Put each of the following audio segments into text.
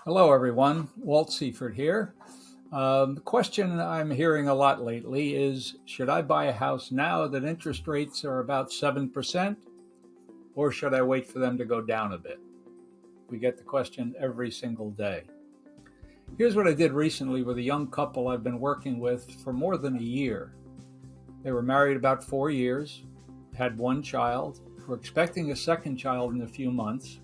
Hello, everyone. Walt Siefert here. The question I'm hearing a lot lately is, should I buy a house now that interest rates are about 7%, or should I wait for them to go down a bit? We get the question every single day. Here's what I did recently with a young couple I've been working with for more than a year. They were married about 4 years, had one child, were expecting a second child in a few months,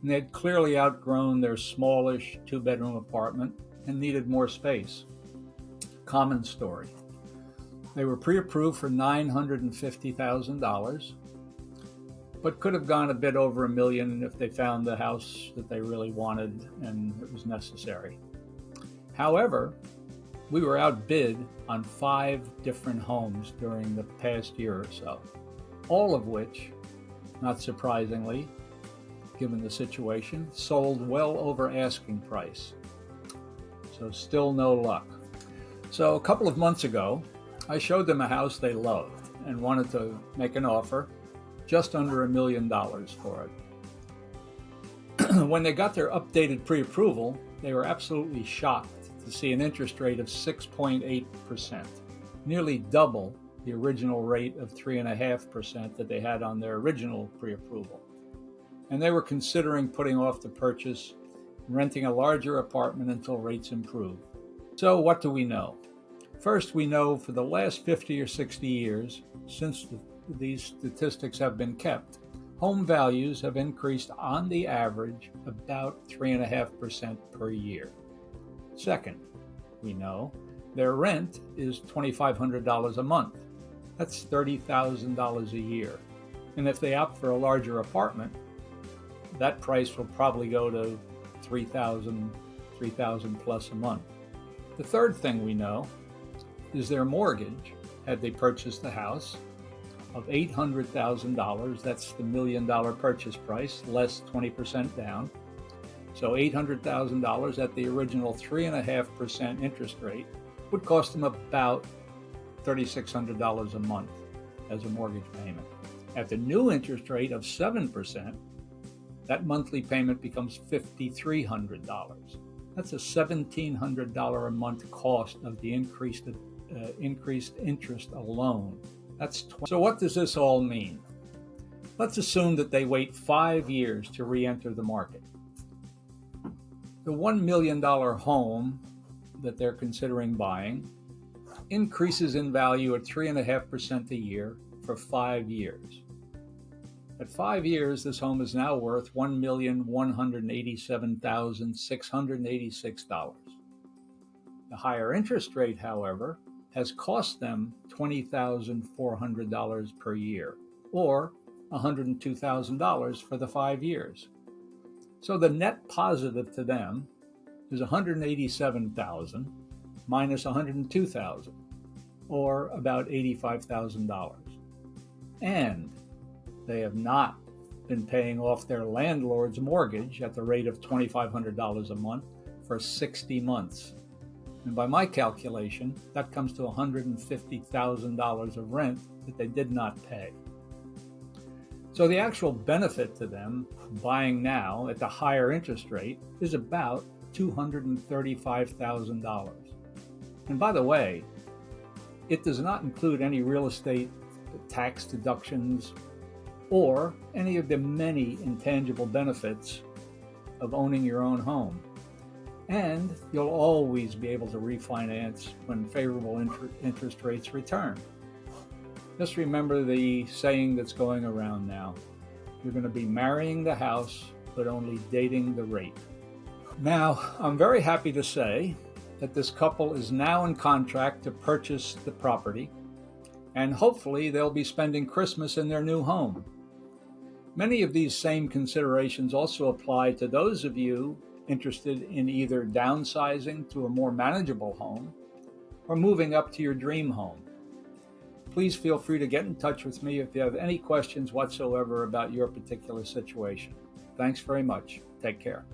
and they had clearly outgrown their smallish two-bedroom apartment and needed more space. Common story. They were pre-approved for $950,000, but could have gone a bit over $1 million if they found the house that they really wanted and it was necessary. However, we were outbid on 5 different homes during the past year or so, all of which, not surprisingly, given the situation, sold well over asking price. So still no luck. So a couple of months ago, I showed them a house they loved and wanted to make an offer just under $1 million for it. When they got their updated pre-approval, they were absolutely shocked to see an interest rate of 6.8%, nearly double the original rate of 3.5% that they had on their original pre-approval. And they were considering putting off the purchase and renting a larger apartment until rates improve. So what do we know? First, we know for the last 50 or 60 years, since these statistics have been kept, home values have increased on the average about 3.5% per year. Second, we know their rent is $2,500 a month. That's $30,000 a year. And if they opt for a larger apartment, that price will probably go to $3,000 plus a month. The third thing we know is their mortgage, had they purchased the house, of $800,000. That's the $1 million purchase price, less 20% down. So $800,000 at the original 3.5% interest rate would cost them about $3,600 a month as a mortgage payment. At the new interest rate of 7%, that monthly payment becomes $5,300. That's a $1,700 a month cost of the increased interest alone. So what does this all mean? Let's assume that they wait 5 years to re-enter the market. The $1 million home that they're considering buying increases in value at 3.5% a year for 5 years. At 5 years, this home is now worth $1,187,686. The higher interest rate, however, has cost them $20,400 per year, or $102,000 for the 5 years. So the net positive to them is $187,000 minus $102,000, or about $85,000. And they have not been paying off their landlord's mortgage at the rate of $2,500 a month for 60 months. And by my calculation, that comes to $150,000 of rent that they did not pay. So the actual benefit to them buying now at the higher interest rate is about $235,000. And by the way, it does not include any real estate tax deductions or any of the many intangible benefits of owning your own home. And you'll always be able to refinance when favorable interest rates return. Just remember the saying that's going around now. You're going to be marrying the house, but only dating the rate. Now, I'm very happy to say that this couple is now in contract to purchase the property, and hopefully they'll be spending Christmas in their new home. Many of these same considerations also apply to those of you interested in either downsizing to a more manageable home or moving up to your dream home. Please feel free to get in touch with me if you have any questions whatsoever about your particular situation. Thanks very much. Take care.